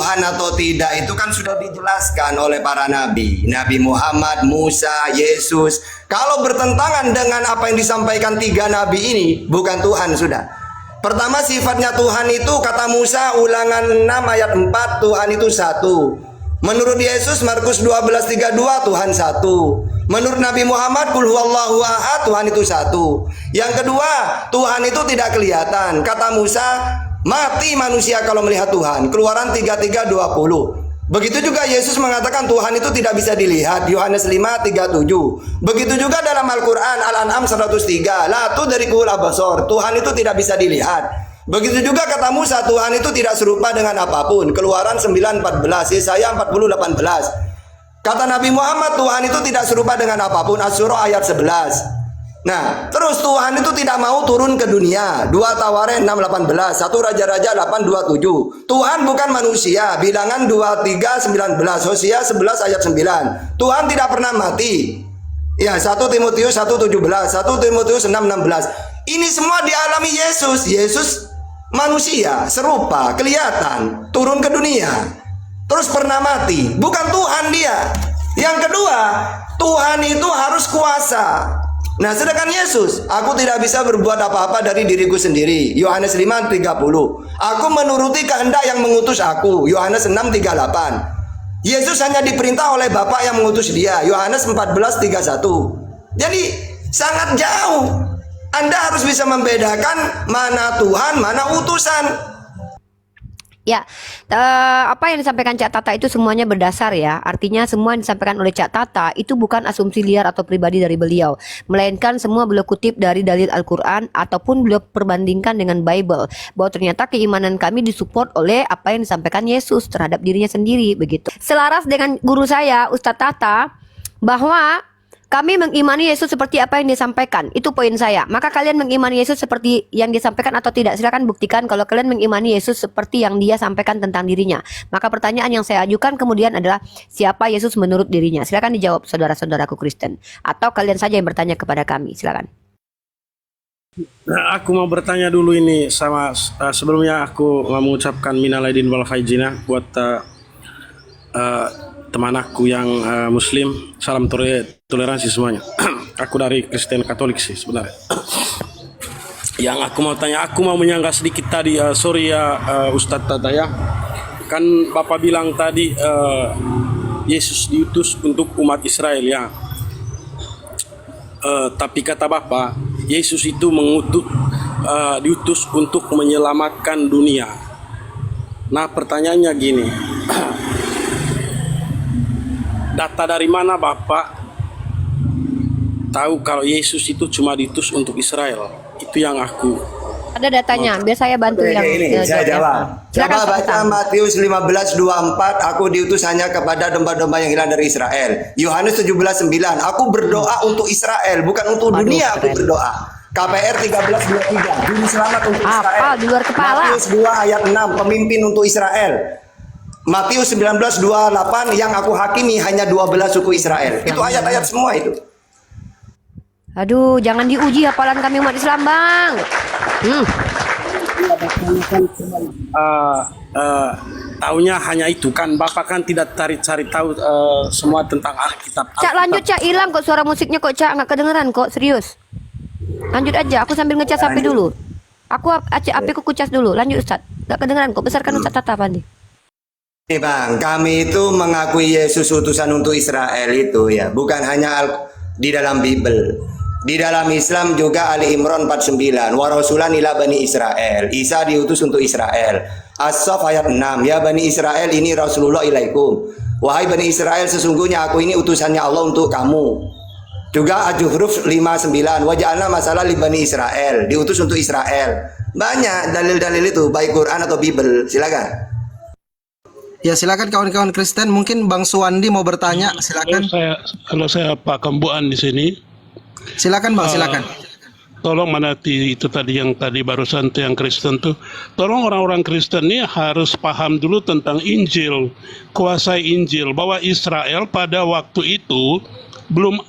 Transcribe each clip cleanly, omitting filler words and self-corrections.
Tuhan atau tidak itu kan sudah dijelaskan oleh para nabi. Nabi Muhammad, Musa, Yesus. Kalau bertentangan dengan apa yang disampaikan tiga nabi ini, bukan Tuhan sudah. Pertama, sifatnya Tuhan itu kata Musa Ulangan 6 ayat 4, Tuhan itu satu. Menurut Yesus Markus 12:32, Tuhan satu. Menurut Nabi Muhammad Qul huwallahu ahad, Tuhan itu satu. Yang kedua, Tuhan itu tidak kelihatan. Kata Musa, mati manusia kalau melihat Tuhan. Keluaran 33:20. Begitu juga Yesus mengatakan Tuhan itu tidak bisa dilihat. Yohanes 5:37. Begitu juga dalam Al-Quran Al-An'am 103. La tudrikul absar. Tuhan itu tidak bisa dilihat. Begitu juga kata Musa, Tuhan itu tidak serupa dengan apapun. Keluaran 9:14. Yesaya 40:18. Kata Nabi Muhammad, Tuhan itu tidak serupa dengan apapun. Asy-Syura ayat 11. Nah, terus Tuhan itu tidak mau turun ke dunia. 2 Tawarikh 6:18, 1 Raja-Raja 8:27. Tuhan bukan manusia. Bilangan 23:19, Hosea 11 ayat 9. Tuhan tidak pernah mati. Ya, 1 Timotius 1:17, 1 Timotius 6:16. Ini semua dialami Yesus. Yesus manusia, serupa, kelihatan, turun ke dunia. Terus pernah mati. Bukan Tuhan dia. Yang kedua, Tuhan itu harus kuasa. Nah, sedangkan Yesus, aku tidak bisa berbuat apa-apa dari diriku sendiri. Yohanes 5:30. Aku menuruti kehendak yang mengutus aku. Yohanes 6:38. Yesus hanya diperintah oleh Bapa yang mengutus dia. Yohanes 14:31. Jadi sangat jauh. Anda harus bisa membedakan mana Tuhan, mana utusan. Ya, apa yang disampaikan Cak Tata itu semuanya berdasar ya. Artinya semua yang disampaikan oleh Cak Tata itu bukan asumsi liar atau pribadi dari beliau, melainkan semua beliau kutip dari dalil Al-Quran ataupun beliau perbandingkan dengan Bible. Bahwa ternyata keimanan kami disupport oleh apa yang disampaikan Yesus terhadap dirinya sendiri begitu. Selaras dengan guru saya Ustadz Tata bahwa kami mengimani Yesus seperti apa yang disampaikan. Itu poin saya. Maka kalian mengimani Yesus seperti yang disampaikan atau tidak? Silakan buktikan kalau kalian mengimani Yesus seperti yang dia sampaikan tentang dirinya. Maka pertanyaan yang saya ajukan kemudian adalah siapa Yesus menurut dirinya? Silakan dijawab saudara-saudaraku Kristen. Atau kalian saja yang bertanya kepada kami. Silakan. Nah, aku mau bertanya dulu ini sama sebelumnya aku mau mengucapkan minal aidin wal faizina buat teman aku yang Muslim. Salam toleransi semuanya. Aku dari Kristen Katolik sih sebenarnya. Yang aku mau tanya, aku mau menyanggah sedikit tadi. Sorry ya Ustadz Tata ya. Kan Bapak bilang tadi Yesus diutus untuk umat Israel ya. Tapi kata Bapak, Yesus itu diutus untuk menyelamatkan dunia. Nah pertanyaannya gini. Data dari mana Bapak tahu kalau Yesus itu cuma diutus untuk Israel? Itu yang aku. Ada datanya, biar saya bantu yang ini saya jawab. Coba baca Matius 15:24, aku diutus hanya kepada domba-domba yang hilang dari Israel. Yohanes 17:9, aku berdoa untuk Israel, bukan untuk dunia aku berdoa. KPR 13:23, juru selamat untuk Israel. Apa di luar kepala? Matius 2 ayat 6, pemimpin untuk Israel. Matius 19:28, yang aku hakimi hanya 12 suku Israel. Itu ayat-ayat semua itu. Aduh, jangan diuji hafalan kami umat Islam, Bang. Taunya hanya itu kan. Bapak kan tidak cari tahu semua tentang Alkitab. Cak lanjut Cak, hilang kok suara musiknya kok Cak, nggak kedengeran kok, serius. Lanjut aja, aku sambil ngecas HP dulu. Aku HP ku kucas dulu, lanjut Ustaz. Nggak kedengeran kok, besarkan Ustaz Tata Pandi. Nih Bang, kami itu mengakui Yesus utusan untuk Israel itu ya, bukan hanya di dalam Bible. Di dalam Islam juga Ali Imran 49, wa rasulan ila bani Israel. Isa diutus untuk Israel. As-Saff ayat 6, ya bani Israel ini Rasulullah ilaikum. Wahai bani Israel, sesungguhnya aku ini utusannya Allah untuk kamu. Juga Al-Zuhruf 59, wa ja'alna masalah li bani Israel, diutus untuk Israel. Banyak dalil-dalil itu, baik Quran atau Bible. Silakan. Ya silakan kawan-kawan Kristen, mungkin Bang Suwandi mau bertanya, silakan. Kalau saya Pak Kambuan di sini. Silakan Bang, silakan. Tolong mengerti itu tadi yang tadi barusan tuh yang Kristen tuh. Tolong orang-orang Kristen ini harus paham dulu tentang Injil, kuasai Injil, bahwa Israel pada waktu itu belum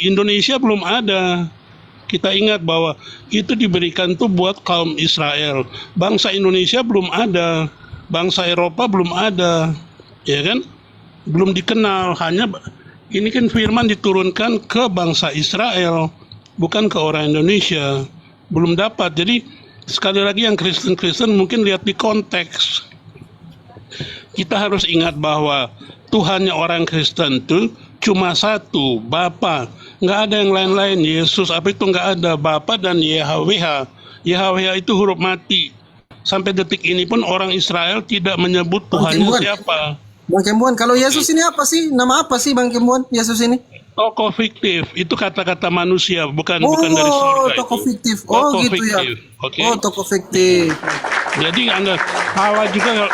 Indonesia belum ada. Kita ingat bahwa itu diberikan tuh buat kaum Israel. Bangsa Indonesia belum ada. bangsa Eropa belum ada, ya kan? Belum dikenal. Hanya ini kan firman diturunkan ke bangsa Israel, bukan ke orang Indonesia. Belum dapat. Jadi sekali lagi yang Kristen-Kristen mungkin lihat di konteks. Kita harus ingat bahwa Tuhannya orang Kristen itu cuma satu, Bapa. Nggak ada yang lain-lain. Yesus apa itu nggak ada. Bapa dan YHWH. YHWH itu huruf mati. Sampai detik ini pun orang Israel tidak menyebut Tuhannya Kembuan. siapa. Bang Kembuan, kalau Yesus ini apa sih? Nama apa sih Bang Kembuan? Yesus ini? Tokoh fiktif. Itu kata-kata manusia, bukan dari surga tokoh itu. fiktif. Tokoh Gitu ya. fiktif, oke. Oh, tokoh fiktif. Jadi Anda Allah juga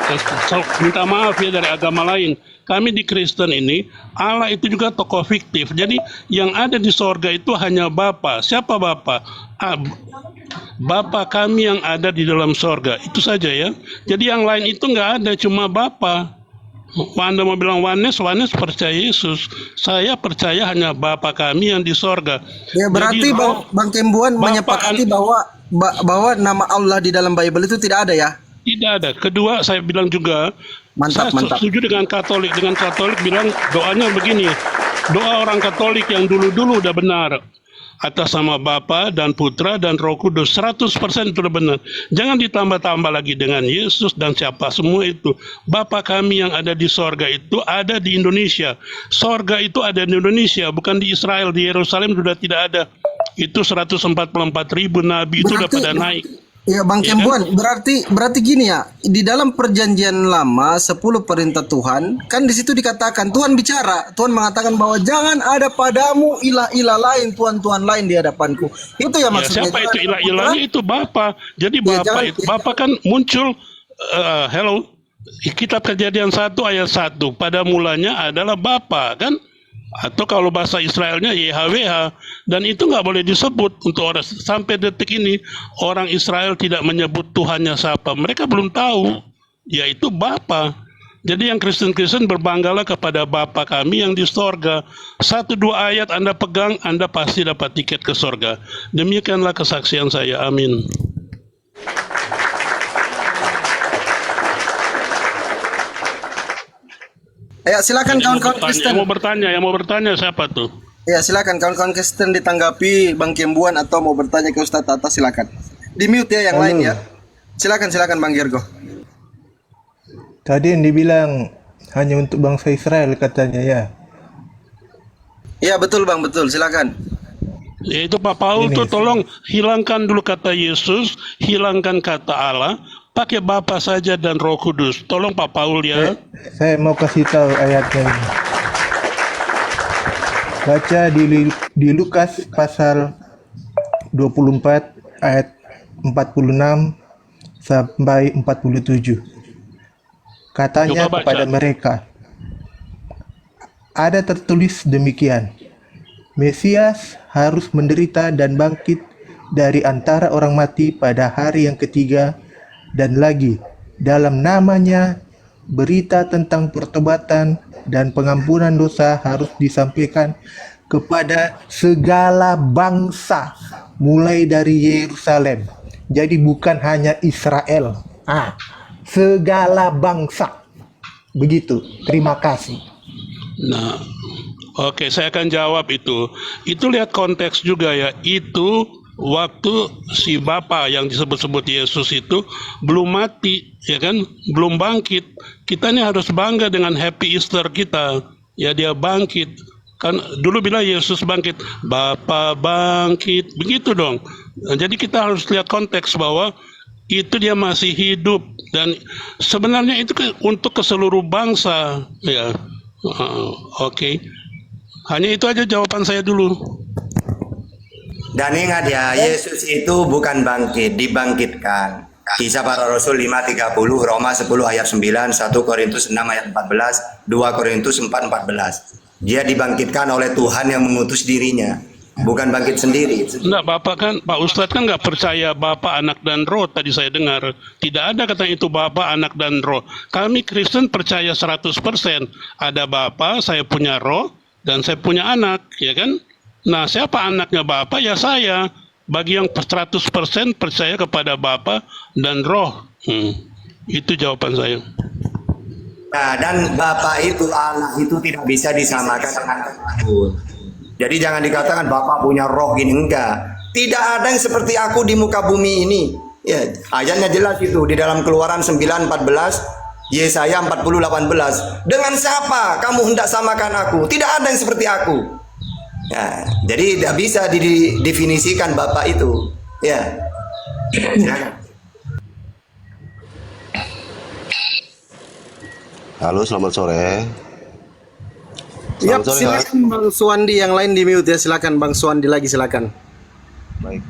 minta maaf ya dari agama lain. Kami di Kristen ini Allah itu juga tokoh fiktif. Jadi yang ada di sorga itu hanya Bapa. Siapa Bapa? Bapa kami yang ada di dalam sorga. Itu saja ya. Jadi yang lain itu nggak ada, cuma Bapa. Anda mau bilang Wanes percaya Yesus. Saya percaya hanya Bapa kami yang di sorga. Ya berarti Jadi, Bang Kembuan Bapak menyepakati bahwa nama Allah di dalam Bible itu tidak ada ya? tidak ada. Kedua, saya bilang juga, Mantap, saya mantap. setuju dengan Katolik. Dengan Katolik bilang doanya begini. Doa orang Katolik yang dulu-dulu udah benar. Atas nama Bapa dan Putra dan Roh Kudus. 100% itu udah benar. Jangan ditambah-tambah lagi dengan Yesus dan siapa semua itu. Bapa kami yang ada di sorga itu ada di Indonesia. Sorga itu ada di Indonesia, bukan di Israel. Di Yerusalem sudah tidak ada. Itu 144.000 nabi itu udah pada naik. Ya Bang Ya Kembuan, berarti gini ya, di dalam perjanjian lama 10 perintah Tuhan, kan di situ dikatakan Tuhan bicara, Tuhan mengatakan bahwa jangan ada padamu ilah-ilah lain, tuhan-tuhan lain di hadapanku. Itu ya Ya, maksudnya. siapa itu ilah-ilahnya? Itu Bapa. Jadi Ya, Bapa jangan- itu Bapa kan muncul hello. Kitab Kejadian 1 ayat 1. Pada mulanya adalah Bapa kan? Atau kalau bahasa Israelnya YHWH, dan itu nggak boleh disebut untuk orang sampai detik ini. Orang Israel tidak menyebut Tuhannya siapa, mereka belum tahu, yaitu Bapa. Jadi yang Kristen-Kristen berbanggalah kepada Bapa kami yang di sorga. 1-2 ayat Anda pegang, Anda pasti dapat tiket ke sorga. Demikianlah kesaksian saya, amin. Ya silakan kawan-kawan Kristen. Yang mau bertanya siapa tuh? Ya silakan kawan-kawan Kristen ditanggapi Bang Kembuan atau mau bertanya ke Ustadz Tata silakan. Di mute ya yang lain ya. Silakan Bang Gergo. Tadi yang dibilang hanya untuk bangsa Israel katanya ya. Iya betul Bang, betul. Silakan. Yaitu Pak Paul Ini tuh tolong hilangkan dulu kata Yesus, hilangkan kata Allah, pakai Bapa saja dan Roh Kudus. Tolong Pak Paul ya. Saya mau kasih tahu ayatnya ini. Baca di Lukas pasal 24 ayat 46 sampai 47. Katanya Coba baca. kepada mereka, ada tertulis demikian, Mesias harus menderita dan bangkit dari antara orang mati pada hari yang ketiga, dan lagi dalam namanya berita tentang pertobatan dan pengampunan dosa harus disampaikan kepada segala bangsa mulai dari Yerusalem. Jadi bukan hanya Israel, segala bangsa. Begitu. Terima kasih. Nah, oke, saya akan jawab itu. Itu lihat konteks juga ya. Itu waktu si Bapa yang disebut-sebut Yesus itu belum mati, ya kan? Belum bangkit. Kita ini harus bangga dengan Happy Easter kita. Ya, dia bangkit. Kan dulu bilang Yesus bangkit, Bapa bangkit. Begitu dong. Nah, jadi kita harus lihat konteks bahwa itu dia masih hidup, dan sebenarnya itu untuk ke seluruh bangsa ya. Oke. Hanya itu aja jawaban saya dulu. Dan ingat ya, Yesus itu bukan bangkit, dibangkitkan. Kisah Para Rasul 5:30, Roma 10 ayat 9, 1 Korintus 6 ayat 14, 2 Korintus 4:14. Dia dibangkitkan oleh Tuhan yang mengutus dirinya, bukan bangkit sendiri. Enggak, Pak Ustadz kan nggak percaya Bapa, Anak, dan Roh. Tadi saya dengar tidak ada kata itu Bapa, Anak, dan Roh. Kami Kristen percaya 100%. Ada Bapa, saya punya Roh, dan saya punya Anak, ya kan? Nah, siapa anaknya Bapa? Ya saya. Bagi yang 100% percaya kepada Bapa dan Roh. Itu jawaban saya. Nah, dan Bapa itu, Allah itu tidak bisa disamakan dengan apapun. Jadi jangan dikatakan Bapak punya roh gini, enggak. Tidak ada yang seperti aku di muka bumi ini. Ya, ayatnya jelas itu di dalam Keluaran 9:14, Yesaya 40:18. Dengan siapa kamu hendak samakan aku? Tidak ada yang seperti aku. Ya, jadi tidak bisa didefinisikan Bapak itu. Ya. Silakan. Halo, selamat sore. Yap, Selamat sore, Mas. silakan Bang Suwandi, yang lain di mute ya, silakan Bang Suwandi lagi, silakan. Baik.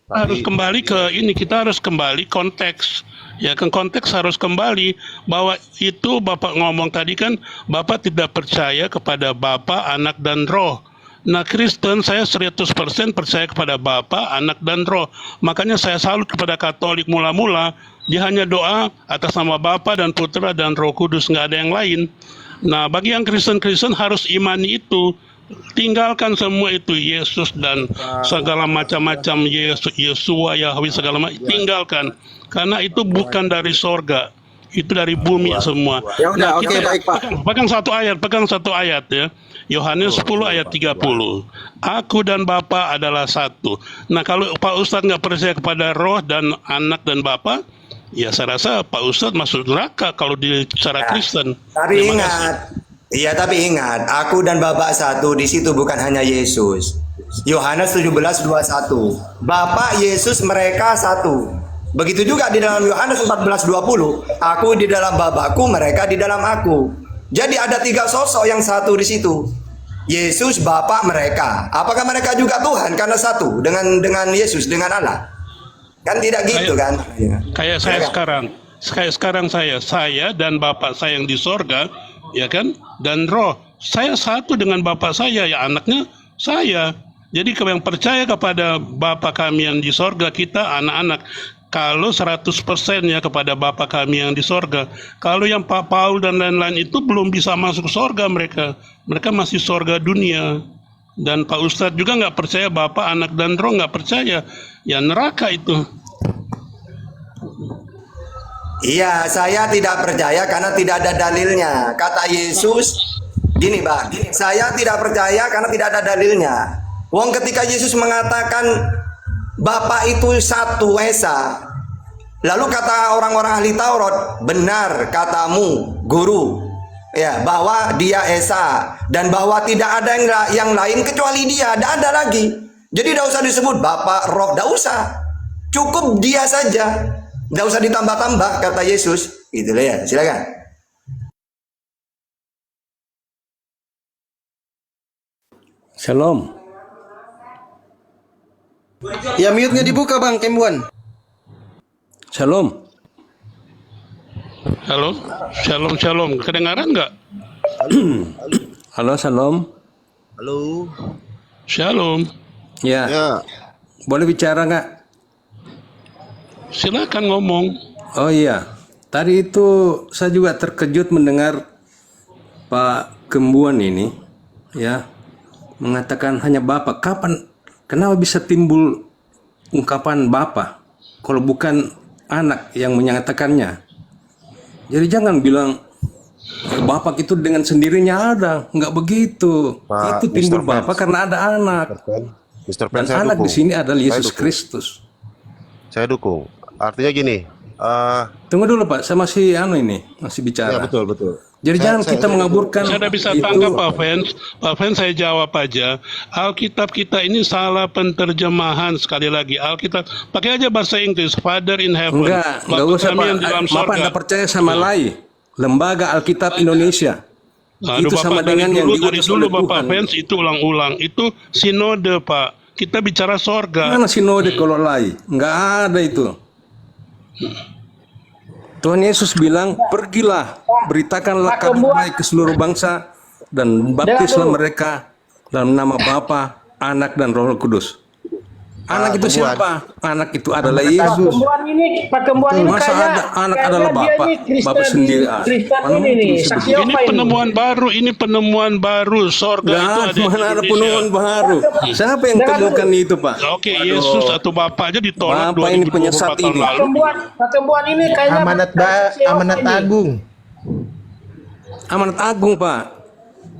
Harus Tadi kembali ke ini, kita harus kembali konteks. Ya kan, konteks harus kembali bahwa itu Bapak ngomong tadi kan, Bapak tidak percaya kepada Bapa, Anak dan Roh. Nah, Kristen saya 100% percaya kepada Bapa, Anak dan Roh. Makanya saya salut kepada Katolik mula-mula, dia hanya doa atas nama Bapa dan Putra dan Roh Kudus, nggak ada yang lain. Nah, bagi yang Kristen-Kristen harus imani itu. Tinggalkan semua itu Yesus dan segala macam-macam Yesua, Yahweh segala macam. Tinggalkan, karena itu bukan dari sorga, itu dari bumi semua. Ya udah, oke, kita baik, Pak. pegang satu ayat ya. Yohanes 10 ayat 30. Aku dan Bapa adalah satu. Nah, kalau Pak Ustadz nggak percaya kepada Roh dan Anak dan Bapa, ya saya rasa Pak Ustadz masuk neraka kalau di secara Kristen. Tapi Terima ingat, kasih. iya tapi ingat, aku dan Bapak satu, di situ bukan hanya Yesus. Yohanes 17:21. Bapak, Yesus, mereka satu. Begitu juga di dalam Yohanes 14:20. Aku di dalam Bapakku, mereka di dalam aku. Jadi ada 3 sosok yang satu di situ. Yesus, Bapak, mereka. Apakah mereka juga Tuhan karena satu dengan Yesus, dengan Allah? Kan tidak gitu kan? Kayak sekarang saya dan Bapak saya yang di sorga, ya kan, dan Roh saya satu dengan Bapak saya, ya anaknya saya. Jadi kalau yang percaya kepada Bapa kami yang di sorga, kita anak-anak. Kalau 100% ya kepada Bapa kami yang di sorga. Kalau yang Pak Paul dan lain-lain itu belum bisa masuk sorga mereka. Mereka masih sorga dunia. Dan Pak Ustadz juga nggak percaya Bapa, Anak dan Roh, nggak percaya. Ya neraka itu. Iya, saya tidak percaya karena tidak ada dalilnya. Kata Yesus, gini Bang, saya tidak percaya karena tidak ada dalilnya. Wong ketika Yesus mengatakan Bapa itu satu esa, lalu kata orang-orang ahli Taurat, benar katamu guru, ya, bahwa dia esa dan bahwa tidak ada yang lain kecuali dia, tidak ada lagi. Jadi tidak usah disebut Bapa, Roh, tidak usah, cukup dia saja. Nggak usah ditambah-tambah, kata Yesus. Itulah ya, silakan. Shalom. Ya, mute-nya dibuka Bang Kembuan. Shalom. Halo, shalom. Kedengaran nggak? Halo, shalom. halo. Shalom. Ya, Ya, boleh bicara nggak? Silakan ngomong. Oh iya, tadi itu saya juga terkejut mendengar Pak Kembuan ini, ya, mengatakan hanya Bapak. Kenapa bisa timbul ungkapan Bapak kalau bukan anak yang menyatakannya? Jadi jangan bilang Bapak itu dengan sendirinya ada, nggak begitu. Pak Itu timbul Mr. Bapak Pence. karena ada anak. Mr. Dan Pence, saya anak dukung. di sini adalah Saya Yesus dukung. Kristus. Saya dukung. Artinya gini, Tunggu dulu Pak, saya masih ya bicara. betul. Jadi jangan kita mengaburkan Saya udah bisa itu. tangkap Pak Fens. Pak Fens, saya jawab aja. Alkitab kita ini salah penterjemahan sekali lagi. Alkitab pakai aja bahasa Inggris, Father in heaven. Enggak Bapa usah kami Pak. yang di dalam Bapak sorga. Anda percaya sama LAI, Lembaga Alkitab Indonesia. Aduh, Itu sama Bapak, dari dengan yang dulu diutus oleh Bapak Tuhan. Fens itu ulang-ulang. Itu sinode Pak. Kita bicara sorga. Mana sinode kalau LAI? Enggak ada itu. Tuhan Yesus bilang, pergilah, beritakanlah kabar baik ke seluruh bangsa dan baptislah mereka dalam nama Bapa, Anak dan Roh Kudus. Anak itu Kembuan. siapa? Anak itu adalah Amanat Yesus. Agung. Pak Kembuan ini Masa kayaknya ada anak kayaknya adalah dia bapak? ini Kristen, Bapak sendiri. Kristen Mana ini nih, mungkin saksi sebegini? Ini apa ini? penemuan baru. Sorga itu Gak, ada di mana ada Indonesia. penemuan baru. Siapa yang temukan itu, Pak? Oke, Yesus atau Bapaknya ditolak Bapak ini 2024 penyesat tahun ini. lalu. Pak Kembuan ini kayaknya saksi apa Amanat ini? Agung. Amanat Agung, Pak.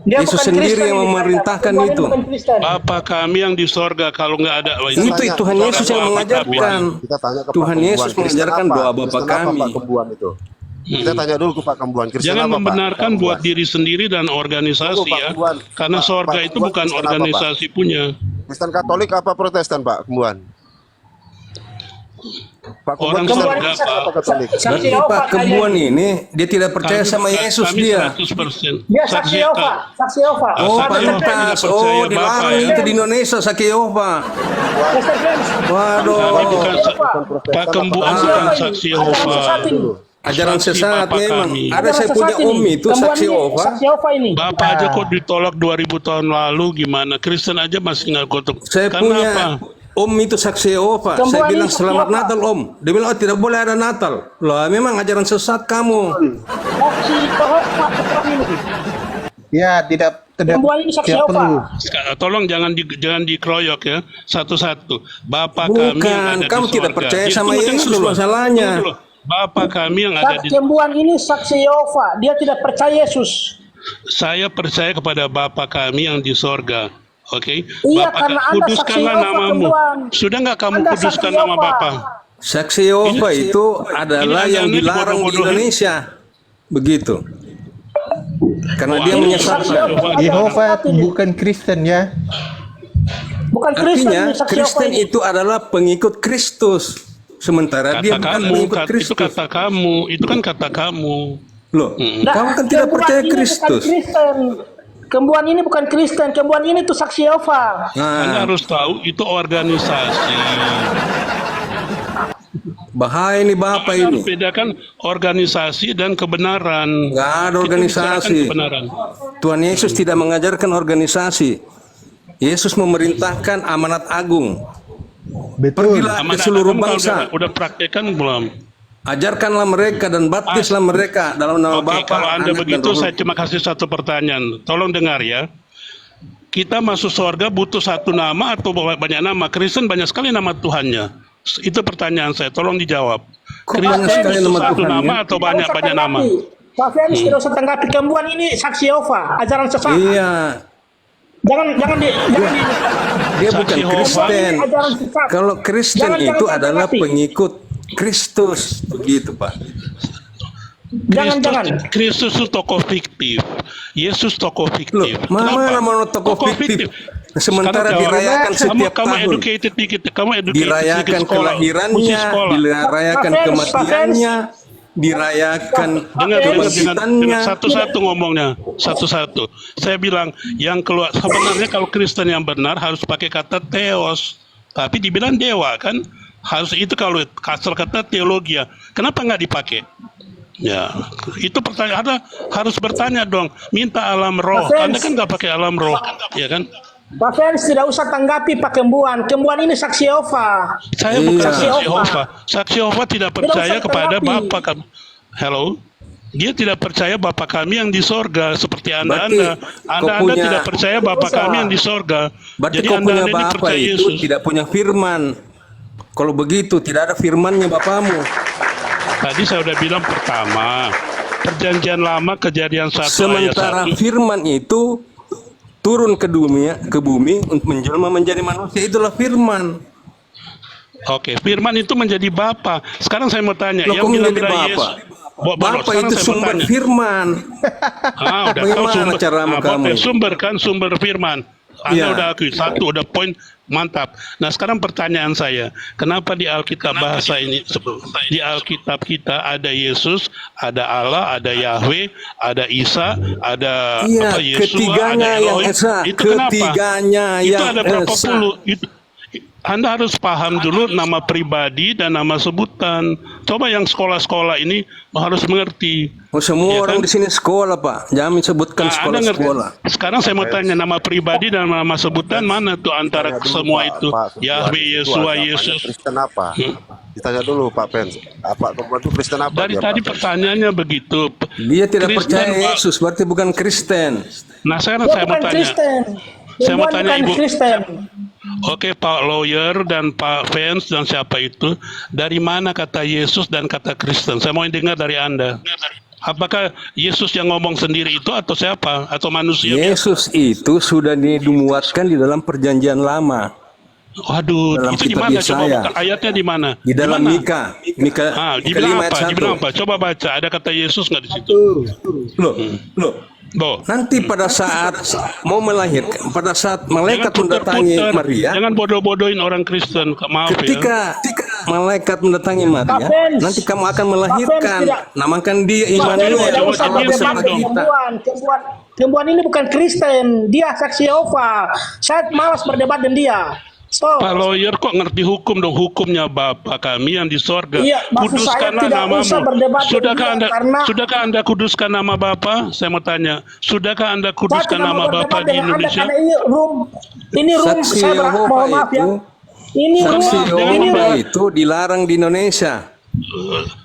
Dia Yesus bukan sendiri Kristen yang ini, memerintahkan Kembuan ini itu. bukan Kristen. Bapa kami yang di sorga, kalau nggak ada Itu Tuhan Yesus yang Bapa mengajarkan. Kita tanya ke Tuhan Pak Kembuan, Yesus Kristen mengajarkan apa? doa Bapa Kristen apa, kami. Pak Kembuan itu. Kita tanya dulu ke Pak Kembuan. Kristen Jangan apa, Pak? membenarkan Pak buat Kembuan. diri sendiri dan organisasi Tunggu, Pak ya. Kembuan. Karena Pak sorga itu Kembuan bukan Kristen apa, Pak? organisasi punya. Kristen Katolik apa Protestan, Pak Kembuan? Pak Kembuan Orang Kristen sorga, apa Pak. Katolik? Saksi Berarti Yehova Pak Kembuan kayaknya. ini dia tidak percaya sama Yesus Kami dia. 100%. Dia saksi Yehova, saksi Yehova. Ah, Oh, Saksi Yehova pantas. tidak Oh, percaya Bapa dilarang ya. itu di Indonesia, Saksi Yehova. Pastor James, Kami Waduh. bukan Pak Kembuan saksi bukan Yehova ini. saksi Ajaran Yehova. sesat ini. Ajaran Saksi sesat Bapa memang. kami. Ada saya Ajaran punya sesat ini. om itu Kembuan Saksi ini Yehova. Saksi Yehova ini. Bapak aja kok ditolak 2000 tahun lalu, gimana? Kristen aja masih nggak gotok. Saya Karena punya apa? om itu Saksi Yehova. Kembuan Saya ini bilang Saksi selamat Yehova. Natal om. Dia bilang oh tidak boleh ada Natal. Loh memang ajaran sesat kamu. Saksi Yehova ini. Ya, tidak Kembuan ini saksi tidak perlu. Yehova. Tolong jangan dikeroyok ya, satu-satu. Bapak kami yang Bukan, ada kamu di tidak sorga. percaya Ya, sama tunggu Yesus dulu. masalahnya. Tunggu dulu. Bapak kami yang ada di... Kembuan ini saksi Yehova. Dia tidak percaya Yesus. Saya percaya kepada Bapa kami yang di sorga. Oke? Iya, Bapak, karena Anda saksi kuduskanlah Yehova, namamu. Kembuan. Sudah nggak kamu Anda kuduskan saksi nama Yehova. Bapa? Saksi Yehova itu adalah ini yang Anda dilarang di dibodoh-bodohin. Indonesia. Begitu. Karena dia Wah, menyesatkan. Yehova bukan Kristen ya. Bukan Kristen Artinya ini saksi Yehova Kristen ini. itu adalah pengikut Kristus. Sementara dia Kata bukan kamu, pengikut itu Kristus. kata kamu, itu kan kata kamu. Loh, Nah, kamu kan tidak Kembuan percaya ini bukan Kristus. Kristen. Kembuan ini bukan Kristen. Kembuan ini tuh saksi Yehova. Anda Nah, harus tahu itu organisasi. bahaya ini Bapak Anda harus ini. bedakan organisasi dan kebenaran. Nggak ada Kita organisasi. bicarakan kebenaran. Tuhan Yesus tidak mengajarkan organisasi. Yesus memerintahkan amanat agung. Betul. Pergilah ke Amanat seluruh Agama bangsa. udah praktekkan belum? Ajarkanlah mereka dan baptislah mereka dalam nama Oke, Bapa, kalau Anda Anak, dan begitu, Roh saya Kudus. cuma kasih satu pertanyaan. Tolong dengar ya. Kita masuk surga butuh satu nama atau banyak nama? Kristen banyak sekali nama Tuhannya. Itu pertanyaan saya. Tolong dijawab. Kok Kristen banyak sekali butuh nama satu Tuhannya? nama atau banyak nama? Pak Fianis tidak usah tanggapi. Kembuan ini saksi Yehova. Ajaran sesat. Iya, Jangan di. dia Saksi bukan Yehova. Kristen. Ajaran sesat. Kalau Kristen Jangan itu adalah tanggapi. pengikut Kristus, begitu Pak. Jangan. Kristus itu tokoh fiktif. Yesus tokoh Loh, fiktif. mana mau tokoh fiktif? Sementara Sekarang jawab. dirayakan setiap kamu tahun. educated dikit. Kamu educated Dirayakan sedikit sekolah. Mesti kelahirannya, sekolah. dirayakan Pak Fens, kematiannya, dirayakan Dengar kebangkitannya. satu-satu ngomongnya, satu-satu. Saya bilang yang keluar sebenarnya kalau Kristen yang benar harus pakai kata theos, tapi dibilang dewa kan harus itu kalau asal kata teologi ya. Kenapa nggak dipakai? Ya, itu pertanyaan. Anda harus bertanya dong. Minta alam roh. Pak Fens. Anda kan nggak pakai alam roh, ya kan? Pak Fianis tidak usah tanggapi Pak Kembuan. Kembuan ini saksi Yehova. Saya bukan Iya. saksi Yehova. Saksi Yehova tidak percaya usah kepada tanggapi. Bapa kami. Hello? Dia tidak percaya Bapa kami yang di sorga seperti Anda. Berarti Anda kau punya- tidak percaya Bapa Usah. kami yang di sorga. Berarti Jadi kau Anda punya ini Bapa percaya itu Yesus. tidak punya firman. Kalau begitu tidak ada firmannya Bapamu. Tadi saya udah bilang pertama, perjanjian lama kejadian 1 Sementara ayat 1. firman itu turun ke bumi untuk menjelma menjadi manusia, itulah firman. Oke, firman itu menjadi Bapa. Sekarang saya mau tanya, Loh, yang kok menjadi bilang-bilang Bapa? Yesus. Bapa Sekarang itu saya mau sumber tanya. firman. Udah Bagaimana tahu sumber. caramu Bapak kamu? sumber kan sumber firman. Anda Iya. udah akui satu, udah poin mantap. Nah sekarang pertanyaan saya, kenapa di Alkitab bahasa ini di Alkitab kita ada Yesus, ada Allah, ada Yahweh, ada Isa, ada Iya, Yesua, ketiganya ada yang Elohim. esa, Itu kenapa? ketiganya Itu yang ada berapa esa. puluh? Anda harus paham dulu nama pribadi dan nama sebutan. Coba yang sekolah-sekolah ini harus mengerti. Oh, semua Ya orang kan? di sini sekolah, Pak. Jangan sebutkan Nah, Anda ngerti. sekolah-sekolah. Sekarang saya mau tanya nama pribadi dan nama sebutan mana tuh antara Tanya dulu, semua Pak, itu? Pak Kembuan, Yahweh, itu Yesua, agamanya Yesus. Kristen apa? Ditanya dulu Pak Pens, Pak Kembuan itu Kristen apa? Dari dia, tadi Pak Pens? pertanyaannya begitu. Dia tidak Kristen, percaya Pak. Yesus, berarti bukan Kristen. Nah, sekarang Dia saya mau bukan tanya. Kristen. Saya mau Kembuan tanya bukan Ibu. Kristen. Oke, Pak Lawyer dan Pak Fans dan siapa itu, dari mana kata Yesus dan kata Kristen? Saya mau dengar dari Anda. Apakah Yesus yang ngomong sendiri itu atau siapa? Atau manusia? Yesus itu sudah dimuatkan di dalam perjanjian lama. Waduh, Dalam itu di kitab mana? Coba Yesaya. buka ayatnya di mana? Di dalam mana? Mika. Mika, Mika 5 dibilang ayat apa? 1. Dibilang apa? Coba baca. Ada kata Yesus nggak di situ? Loh. Loh. Nanti pada saat mau melahirkan, pada saat malaikat mendatangi Maria, Jangan bodoh-bodohin orang Kristen. Maaf ya. ketika malaikat mendatangi Maria, Pens. nanti kamu akan melahirkan. Pens tidak. Namakan dia Pak Immanuel, Pens tidak usah Allah bersama berdebat dengan kita. Kembuan ini bukan Kristen. Dia saksi Yehova. Saya malas berdebat dengan dia. So, Pak Lawyer kok ngerti hukum dong, hukumnya Bapa kami yang di sorga. Iya, maksud saya Kuduskanlah tidak namamu. usah berdebat dengan Sudahkah dia, anda, karena- sudahkah anda kuduskan nama Bapa? Saya mau tanya, sudahkah anda saya kuduskan tidak nama mau Bapa berdebat di dengan Anda Indonesia? karena ini room Saksi saya Yehova mohon maaf ya. itu, Ini room, saksi Jangan ini Yehova room. itu dilarang di Indonesia.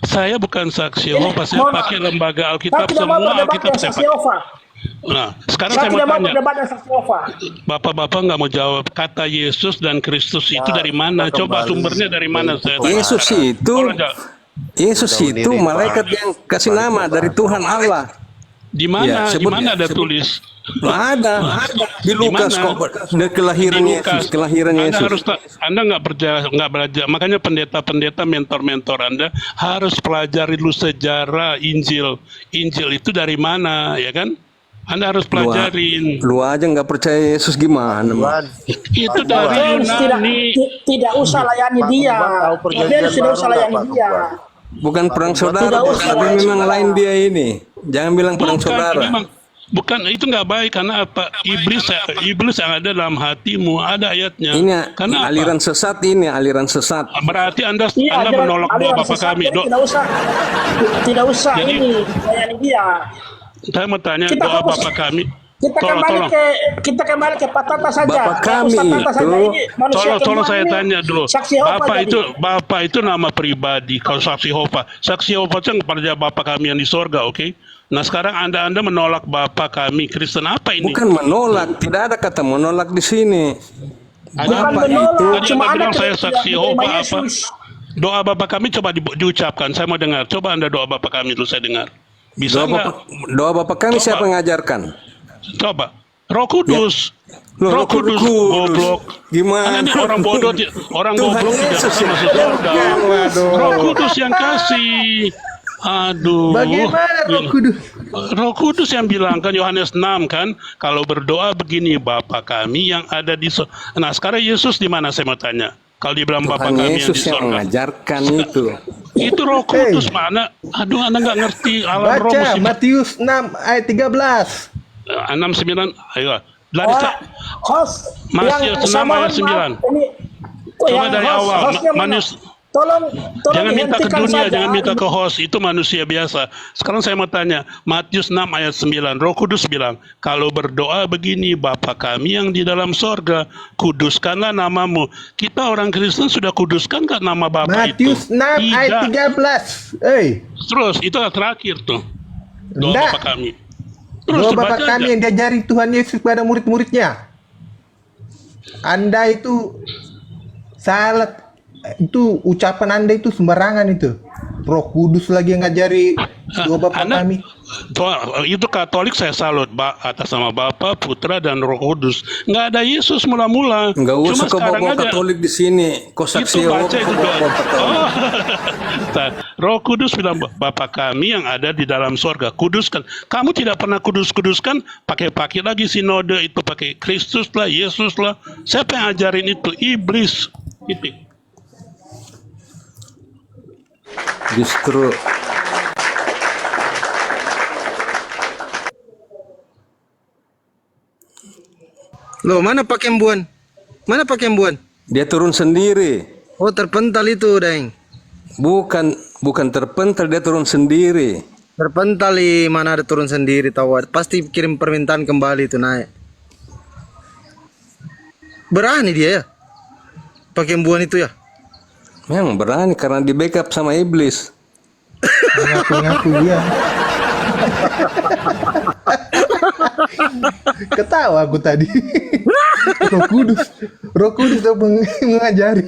Saya bukan saksi Yehova, saya mohon pakai maaf. lembaga Saya Alkitab, tidak mau semua berdebat Alkitab dengan saya saksi pakai. Yehova. Nah, sekarang Saya saya mau tidak mau tanya, berdebat dengan saksi Yehova. Bapak-bapak nggak mau jawab kata Yesus dan Kristus itu dari mana? kita Coba kembali sumbernya dari mana? Saya tanya Yesus sekarang. itu, Tolong jawab. Yesus itu malaikat yang kasih nama dari Tuhan Allah. Di mana? Ya, Di sebut- mana ada sebut- tulis? Ada di Lukas Di mana? kok dari kelahiran Di Yesus, Lukas. kelahiran Anda Yesus. harus Anda nggak belajar. Makanya pendeta-pendeta mentor-mentor Anda harus pelajari dulu sejarah Injil. Injil itu dari mana, ya kan? Anda harus pelajarin. Lu aja nggak percaya Yesus gimana? Kembuan, Itu Pak dari Pens tidak Yunani. tidak usah layani Pak dia. Kembuan tahu perjanjian Pens tidak baru usah nggak, layani Pak dia. Kembuan? Bukan perang saudara, Tidak usah, tapi Pak. memang lain dia ini. Jangan bilang perang saudara. Memang bukan itu nggak baik karena apa? Iblis yang ada dalam hatimu ada ayatnya. Ini Karena apa? aliran sesat ini, aliran sesat. Berarti Anda Iya, menolak doa aliran Bapa sesat, kami. jadi tidak usah Jadi- ini layani dia. Saya mau tanya Kita doa fokus. Bapa kami. Kita kembali ke Pak Tata saja. Bapak kami Ustaz Tata saja. itu- Ini manusia Tolong Kembuan saya ini tanya dulu. Saksi Yehova jadi. Bapak itu nama pribadi. Kalau saksi Yehova, saksi Yehova itu pada Bapak kami yang di sorga, oke? Nah sekarang Anda menolak Bapak kami Kristen apa ini? Bukan menolak, tidak ada kata menolak di sini. Bukan Bapak menolak, itu Tadi cuma Anda Anda bilang saya tidak saksi menerima Yehova apa? Yesus. Doa Bapak kami coba diucapkan. Saya mau dengar. Coba Anda doa Bapak kami dulu saya dengar. Bisa doa nggak? Bapak kami Coba. siapa yang mengajarkan? Coba. Roh Kudus. Loh, Roh Kudus. Goblok. Gimana? Anda ini orang bodoh, orang Tuhan goblok tidak Yesus pernah yang masuk surga. Waduh. Roh Kudus yang kasih. Aduh. Bagaimana Roh Kudus? Roh Kudus yang bilang kan Yohanes 6 kan, kalau berdoa begini Bapa kami yang ada di sorga. Nah sekarang Yesus di mana saya mau tanya? Kalau dibilang Bapa Tuhan kami yang Yesus di yang sorga. mengajarkan itu. Itu Roh Kudus mana? Aduh Anda nggak ngerti alam roh Baca mesti Matius 6 ayat 13. 6-9. Ayo. Dari Host Masih yang 6 sama ayat 9. ini Coba dari awal, hostnya mana? manus- Tolong Jangan minta ke dihentikan dunia, saja. jangan minta ke host. Itu manusia biasa. Sekarang saya mau tanya, Matius 6 ayat 9, Roh Kudus bilang, kalau berdoa begini, Bapa kami yang di dalam sorga, kuduskanlah namamu. Kita orang Kristen sudah kuduskan kan nama Bapa Matius itu? 6 ayat 13. Terus, itu terakhir tuh. Doa Enggak. Bapa kami. Terus Doa baca Bapa kami aja. yang diajari Tuhan Yesus pada murid-muridnya. Anda itu salah, itu ucapan Anda itu sembarangan itu. Roh Kudus lagi yang ngajari doa Bapa Anda- kami. Itu Katolik saya salut atas nama Bapa, Putra dan Roh Kudus. Nggak ada Yesus mula-mula. Enggak Cuma usah kau sekarang bawa aja. Katolik di sini. Kau saksi Itu baca itu Yehova, kau bawa Katolik. Oh. Nah, Roh Kudus bilang Bapa kami yang ada di dalam sorga kuduskan. Kamu tidak pernah kuduskan pakai lagi sinode itu pakai Kristus lah, Yesus lah. Siapa yang ajarin itu? Iblis. Itu. Justru Loh, mana Pak Kembuan? Mana Pak Kembuan? dia turun sendiri. Oh, terpental itu, Deng. Bukan terpental, dia turun sendiri. Terpental di mana ada turun sendiri tahu. Pasti kirim permintaan kembali itu naik. Berani dia ya. Pakai embuan itu ya. Memang berani karena di backup sama iblis. Ngaku-ngaku dia. Ketawa aku tadi. Roh Kudus tuh mengajari.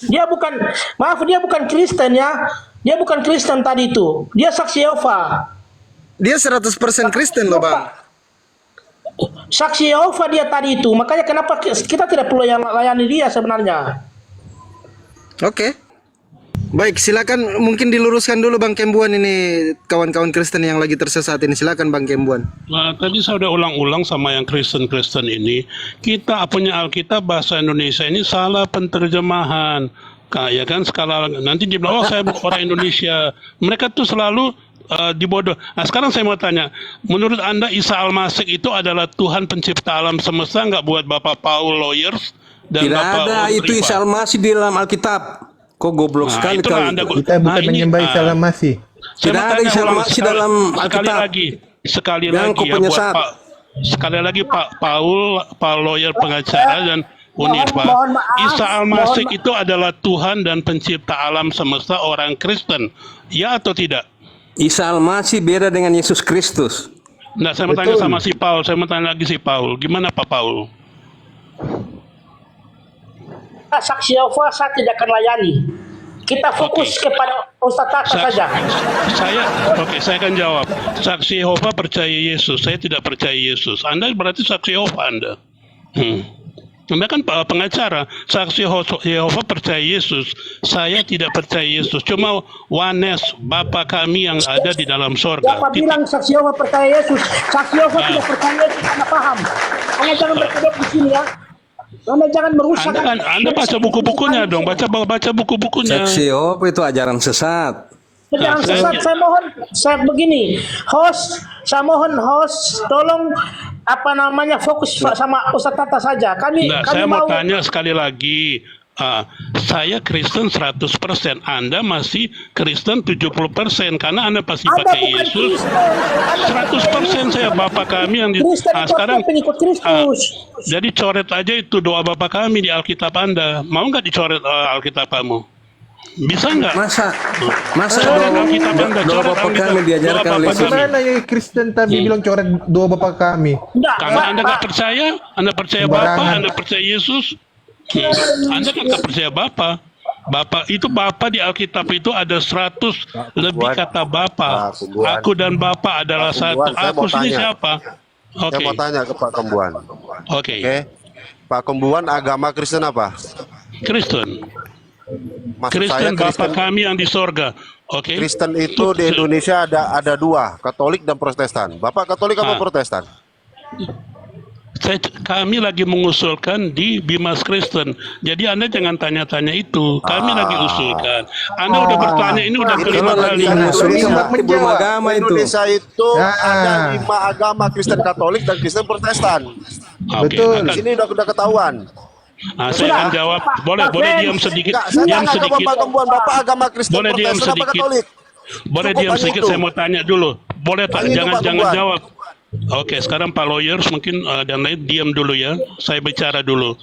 Dia bukan Kristen ya. Dia bukan Kristen tadi itu. Dia saksi Yehova. Dia 100% Kristen loh bang. Saksi Yehova dia tadi itu. Makanya kenapa kita tidak perlu yang layani dia sebenarnya. Oke. Baik, silakan mungkin diluruskan dulu Bang Kembuan ini kawan-kawan Kristen yang lagi tersesat ini. Silakan Bang Kembuan. Nah, tadi saya udah ulang-ulang sama yang Kristen-Kristen ini. Kita punya Alkitab bahasa Indonesia ini salah penterjemahan. Ya kan, skala nanti dibilang, oh saya bukan orang Indonesia. Mereka tuh selalu dibodoh. Nah sekarang saya mau tanya, menurut Anda Isa Al-Masih itu adalah Tuhan pencipta alam semesta nggak buat Bapak Paul Lawyers? Dan Tidak Bapak ada itu Ulrich, Isa Al-Masih di dalam Alkitab. Kok goblok Nah, sekali itulah kau Anda- itu. Kita bukan menyembah Isa Al-Masih. Saya Tidak mau ada tanya Isa ulang Al-Masih dalam sekali Alkitab. lagi, sekali Yang lagi kau ya buat penyesat. sekali lagi Pak Paul Lawyer pengacara dan Unirva. mohon maaf, Isa Al-Masih mohon itu adalah Tuhan dan pencipta alam semesta orang Kristen. Ya atau tidak? Isa Al-Masih beda dengan Yesus Kristus. Nah, saya mau tanya sama si Paul, saya mau tanya lagi si Paul. Gimana Pak Paul? Saksi Yehova saya tidak akan layani. Kita fokus kepada Ustaz Tata saja. Saya akan jawab. Saksi Yehova percaya Yesus, saya tidak percaya Yesus. Anda berarti saksi Yehova Anda. Anda kan pengacara. Saksi Yehova percaya Yesus, saya tidak percaya Yesus. Cuma Wanes, Bapa kami yang ada di dalam sorga. Siapa bilang saksi Yehova percaya Yesus? Saksi Yehova tidak percaya Yesus, Anda paham. Anda jangan berkedok di sini ya. Anda jangan merusak. Anda baca buku-bukunya dong, baca buku-bukunya. Saksi Yehova itu ajaran sesat. Jangan sesat, saya mohon, saya begini, saya mohon host, tolong fokus sama Ustaz Tata saja. Kami Saya mau mau tanya sekali lagi. Saya Kristen 100%, Anda masih Kristen 70% karena Anda pasti Anda pakai bukan Yesus. Kristen. 100% saya Bapak kami yang di Kristen itu sekarang pengikut Kristus. jadi coret aja itu doa Bapak kami di Alkitab Anda. Mau nggak dicoret Alkitab kamu? Bisa nggak? Masa Coret Alkitab Anda, doa coret Bapak Alkitab. kami diajarkan Doa oleh Bapak Yesus. kami. Bagaimana ya Kristen tadi bilang coret doa Bapak kami? Enggak, Karena Anda nggak percaya, Anda percaya Bapak, Sembarangan. Anda percaya Yesus. Anda kan nggak percaya Bapak. Bapak di Alkitab itu ada 100 lebih kata Bapak. Pak Kumbuan. Aku dan Bapak adalah Pak satu. Kumbuan, saya Aku mau sini tanya. siapa? Saya Oke, mau tanya ke Pak Kembuan. oke. Oke. Pak Kembuan agama Kristen apa? Kristen, Maksud Kristen saya Bapak kami yang di sorga. Oke. Kristen itu di Indonesia ada dua, Katolik dan Protestan. Bapak Katolik apa Protestan? Kami lagi mengusulkan di Bimas Kristen. Jadi Anda jangan tanya-tanya itu. Kami lagi usulkan. Anda udah bertanya ini udah kelima kali. mengusulkan berarti belum agama itu. Indonesia itu Ah. ada 5 agama, Kristen Katolik dan Kristen Protestan. Oke, Betul. Di sini udah ketahuan. saya akan jawab. Boleh diam sedikit. Enggak, saya Diam tanya ke sedikit. Bapak Kembuan, Bapak agama Kristen Boleh diam Protestan apa sedikit. Katolik? Boleh Cukup diam hanya sedikit, itu. saya mau tanya dulu. Boleh Pak, Hanya itu, jangan Pak Kembuan. jawab. Oke, sekarang Pak Lawyers mungkin dan lain diam dulu ya. Saya bicara dulu.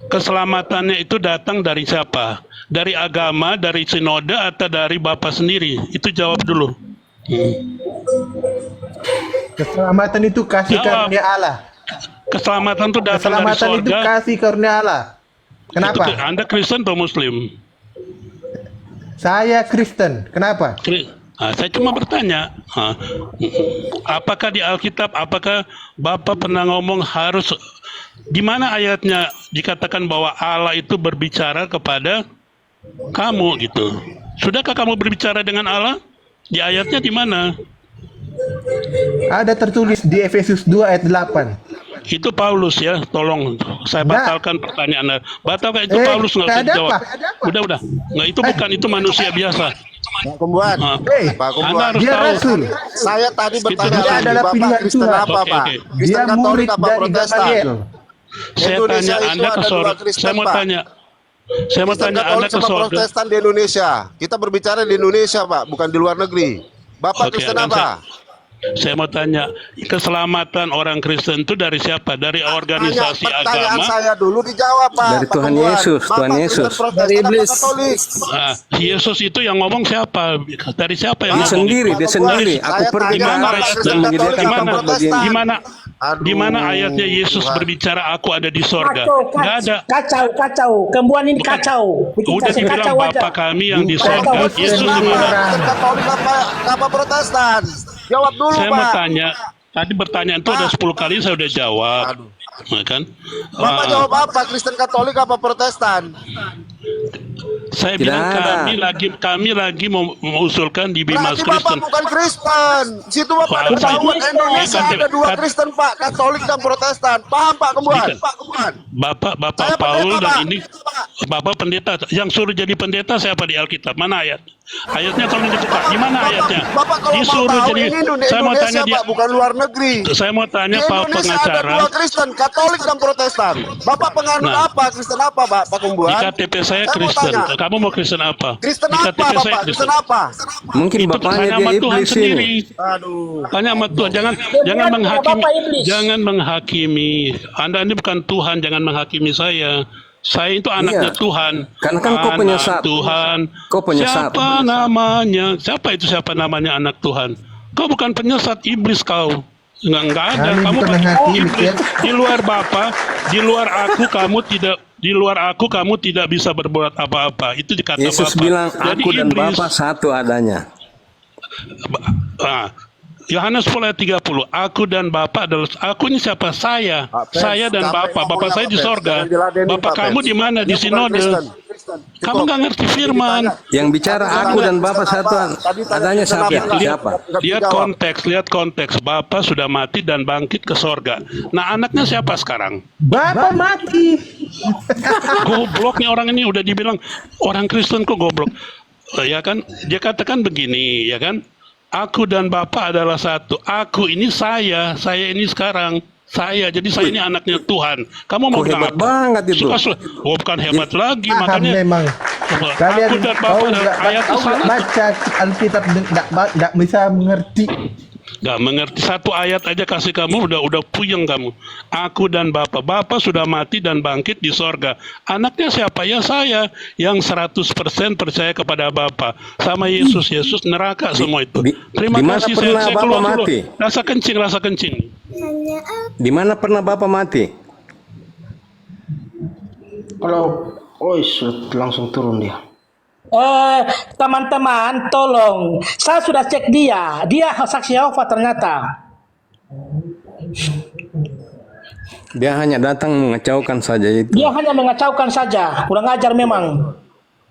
Keselamatannya itu datang dari siapa? Dari agama, dari sinode, atau dari Bapak sendiri? Itu jawab dulu. Keselamatan itu kasih Jawab. karunia Allah. Keselamatan itu datang dari Keselamatan itu sorga. kasih karunia Allah. Kenapa? Anda Kristen atau Muslim? Saya Kristen. Kenapa? Saya cuma bertanya, apakah di Alkitab, apakah Bapak pernah ngomong harus, di mana ayatnya dikatakan bahwa Allah itu berbicara kepada kamu gitu? Sudahkah kamu berbicara dengan Allah? Di ayatnya di mana? Ada tertulis di Efesus 2 ayat 8. Itu Paulus ya, tolong saya batalkan pertanyaan Anda. Batalkan itu Paulus nggak usah ada dijawab. apa? Udah, nggak itu bukan itu manusia biasa. Pak Kembuan, Pak Anda Kembuan. harus Dia tahu. rasul. Saya tadi bertanya Dia lagi, adalah Bapak pilihan Kristen Tuhan. apa, Oke, Pak? oke. Kristen Dia Katolik murid apa dari Protestan? Gamaliel. Saya Indonesia tanya itu Anda ada ke dua sorga. Kristen, Saya mau Pak. tanya. Saya mau Kristen tanya Anda Katolik ke sama sorga. Protestan di Indonesia. Kita berbicara di Indonesia, Pak, bukan di luar negeri. Bapak Oke, Kristen dan apa? Saya mau tanya, keselamatan orang Kristen itu dari siapa? Dari organisasi Pertanyaan agama? saya dulu dijawab, Pak. Dari Pak Tuhan Kembuan. Yesus, Bapak Tuhan Kristen Yesus. Protestan Dari apa iblis. Katolik? Yesus itu yang ngomong siapa? Dari siapa yang Dia ngomong? sendiri, dia sendiri. Aku Saya pergi ke tanya, Bapak atas Kristen dan menyediakan Katolik apa tempat bagimu. Protestan? Di mana? Aduh, Di mana ayatnya Yesus Tuhan. berbicara aku ada di sorga? Kacau, Nggak ada. kacau. Kembuan ini Bukan. kacau. Bikin Udah kasih dibilang kacau aja. Bapa kami yang di Kacau. sorga. Yesus di mana? Kristen Katolik apa Protestan? Jawab dulu, Saya Pak. mau tanya. Tadi pertanyaan itu ada 10 kali saya udah jawab. Aduh. Ya kan? Bapak jawab apa? Kristen Katolik apa Protestan? Saya Tidak bilang ada. kami lagi mengusulkan di Bimas Berarti Bapak Kristen. bukan Kristen. Situ Bapak ada Bukan. tahu Indonesia Bukan. ada dua Kristen, Pak, Katolik dan Protestan. Paham, Pak Kembuan? Bukan. Pak Kembuan. Bapak Saya Paul pendeta, dan Pak. ini Bapak pendeta yang suruh jadi pendeta siapa di Alkitab? Mana ayat? Ayatnya tolong dibuka. Di mana ayatnya? Bapak kalau mau Disuruh tahu jadi. ini Saya mau Indonesia, tanya dia. Pak, bukan luar negeri. Saya mau Di tanya Pak Indonesia ada pengacara. dua Kristen, Katolik dan Protestan. Bapak penganut Nah. apa? Kristen apa, Pak Di Kembuan? KTP saya mau Kristen. tanya, Kamu mau Kristen apa? Kristen Di apa, KTP saya Bapak? Kristen apa? Mungkin Itu bapaknya tanya dia sama Tuhan iblis sendiri. ini. Aduh. Tanya sama Tuhan, jangan Bapak menghakimi, iblis. jangan menghakimi. Anda ini bukan Tuhan, jangan menghakimi saya. Saya itu anaknya Iya. Tuhan. Karena kan kau Anak penyesat. Tuhan. Kau penyesat. Siapa namanya? Siapa namanya anak Tuhan? Kau bukan penyesat, iblis kau. Enggak ada. Kami Kamu bukan pakai menghakimi, iblis. ya. Di luar Bapa, di luar aku kamu tidak bisa berbuat apa-apa. Itu dikata Yesus Bapa. bilang, Jadi aku dan iblis- Bapa satu adanya. Ah, Yohanes 10 ayat 30. Aku dan Bapa adalah aku ini siapa? Saya. Pes, Saya dan capek Bapa. Bapa ngomong saya apa, di Pes? sorga. Jangan diladenin, Bapak Pak, kamu Pes. di mana? Di Dia bukan sinode. Kristen. Kamu nggak ngerti firman. Yang bicara aku dan Bapa satu adanya siapa? Siapa? Lihat konteks. Bapa sudah mati dan bangkit ke sorga. Nah, anaknya siapa sekarang? Bapak mati. Gobloknya orang ini udah dibilang orang Kristen kok goblok. Ya kan? Dia katakan begini, ya kan? Aku dan Bapa adalah satu. Aku ini saya ini sekarang. Saya, jadi saya ini anaknya Tuhan. Kamu mau Kok bilang hebat apa? banget itu. Oh, bukan hebat lagi, Paham makanya memang. Kalian aku dan Bapa tahu adalah ayatnya nggak salah. baca Alkitab nggak bisa mengerti. Gak mengerti satu ayat aja kasih kamu udah puyeng kamu. Aku dan Bapa sudah mati dan bangkit di sorga. Anaknya siapa? Ya saya yang 100% percaya kepada Bapa. Sama Yesus neraka semua itu. Terima di mana kasih pernah saya Bapak keluar dulu. mati? Rasa kencing. Di mana pernah Bapak mati? Kalau, langsung turun dia. Teman-teman, tolong. Saya sudah cek dia. Dia saksi Yehova ternyata. Dia hanya datang mengacaukan saja itu. Dia hanya mengacaukan saja. Kurang ajar memang.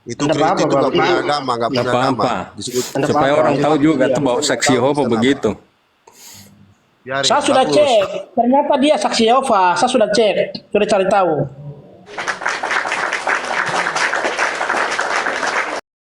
Itu kritik itu nggak punya agama, nggak Tidak punya agama. apa-apa. Disebut- Supaya orang tahu juga tuh bahwa saksi Yehova begitu. Biarin, Saya sudah bagus. cek. Ternyata dia saksi Yehova. Saya sudah cek. Sudah cari tahu.